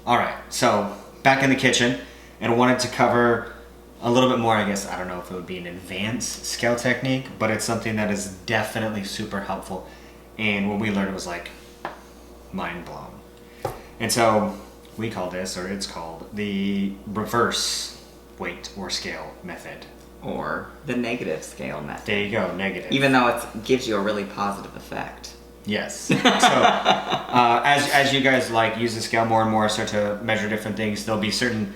All right, so back in the kitchen, and wanted to cover a little bit more, I guess, I don't know if it would be an advanced scale technique, but it's something that is definitely super helpful. And when we learned, it was like mind blown. And so we call this, or it's called, the reverse weight or scale method. Or the negative scale method. There you go, negative. Even though it gives you a really positive effect. Yes. So as you guys like use the scale more and more, start to measure different things, there'll be certain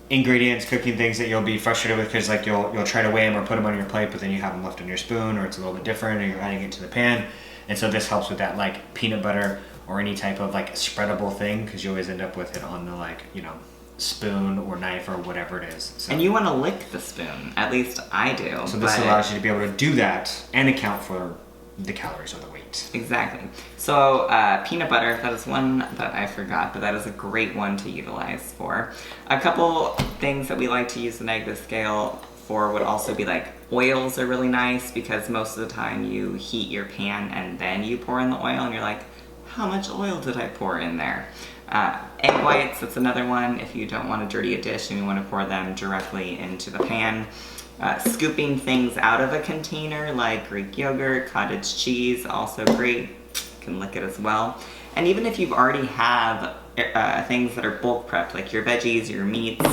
ingredients, cooking things that you'll be frustrated with because like you'll try to weigh them or put them on your plate, but then you have them left on your spoon, or it's a little bit different, or you're adding it to the pan. And so this helps with that, like peanut butter or any type of like spreadable thing, because you always end up with it on the like, you know, spoon or knife or whatever it is. So, and you want to lick the spoon. At least I do. So this allows you to be able to do that and account for the calories or the weight. Exactly. So peanut butter, that is one that I forgot, but that is a great one to utilize for. A couple things that we like to use the negative scale for would also be like oils are really nice, because most of the time you heat your pan and then you pour in the oil and you're like, how much oil did I pour in there? Egg whites, that's another one if you don't want to dirty a dish and you want to pour them directly into the pan. Scooping things out of a container like Greek yogurt, cottage cheese, also great. You can lick it as well. And even if you've already have things that are bulk prepped, like your veggies, your meats,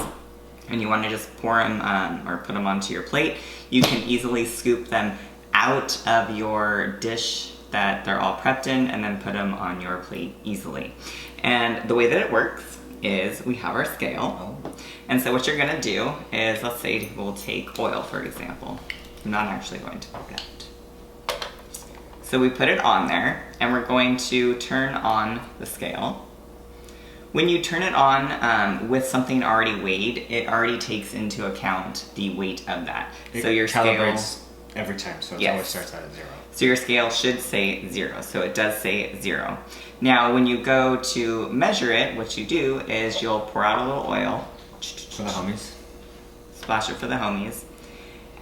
and you want to just pour them or put them onto your plate, you can easily scoop them out of your dish that they're all prepped in and then put them on your plate easily. And the way that it works is we have our scale. And so what you're gonna do is, let's say we'll take oil, for example. I'm not actually going to do that. So we put it on there and we're going to turn on the scale. When you turn it on with something already weighed, it already takes into account the weight of that. So your calibrates scale every time, so it Yes. always starts out at 0. So your scale should say 0, so it does say 0. Now when you go to measure it, what you do is you'll pour out a little oil. For the homies. Splash it for the homies.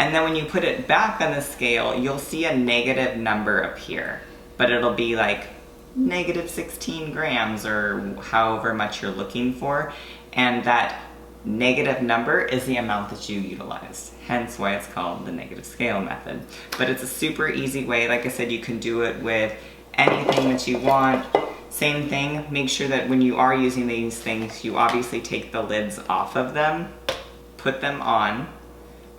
And then when you put it back on the scale, you'll see a negative number appear. But it'll be like negative 16 grams or however much you're looking for. And that negative number is the amount that you utilize. Hence why it's called the negative scale method. But it's a super easy way. Like I said, you can do it with anything that you want. Same thing, make sure that when you are using these things, you obviously take the lids off of them, put them on.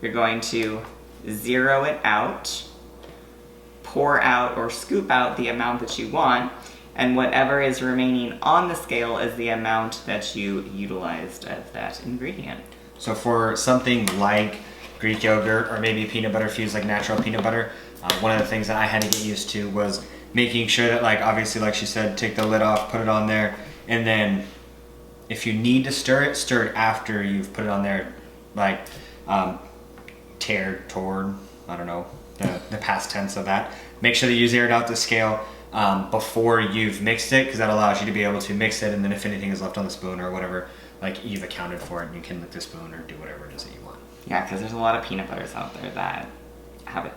You're going to zero it out, pour out or scoop out the amount that you want, and whatever is remaining on the scale is the amount that you utilized of that ingredient. So for something like Greek yogurt or maybe peanut butter fused, like natural peanut butter, one of the things that I had to get used to was making sure that, like, obviously, like she said, take the lid off, put it on there, and then if you need to stir it after you've put it on there, like toward, I don't know, the past tense of that. Make sure that you zeroed out the scale before you've mixed it, because that allows you to be able to mix it, and then if anything is left on the spoon or whatever, like, you've accounted for it, and you can lick the spoon or do whatever it is that you want. Yeah, because there's a lot of peanut butters out there that have a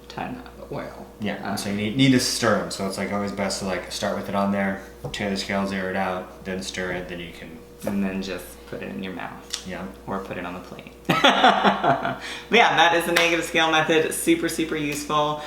ton of oil. Yeah, so you need to stir them. So it's like always best to like start with it on there, tear the scale, zero it out, then stir it, then you can... And then just put it in your mouth. Yeah. Or put it on the plate. But yeah, that is the negative scale method. Super, super useful.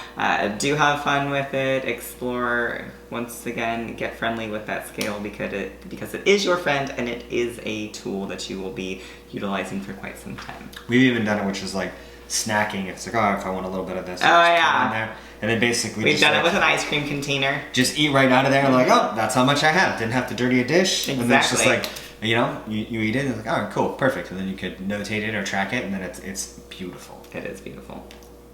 Do have fun with it. Explore. Once again, get friendly with that scale because it is your friend and it is a tool that you will be utilizing for quite some time. We've even done it, which is like snacking. It's like, oh, if I want a little bit of this, oh yeah, in there. And then basically we've just done like, it with an ice cream container. Just eat right out of there and like, oh, that's how much I have. Didn't have to dirty a dish. Exactly. And then it's just like, you know, you eat it and it's like, oh, cool, perfect. And then you could notate it or track it, and then it's beautiful. It is beautiful.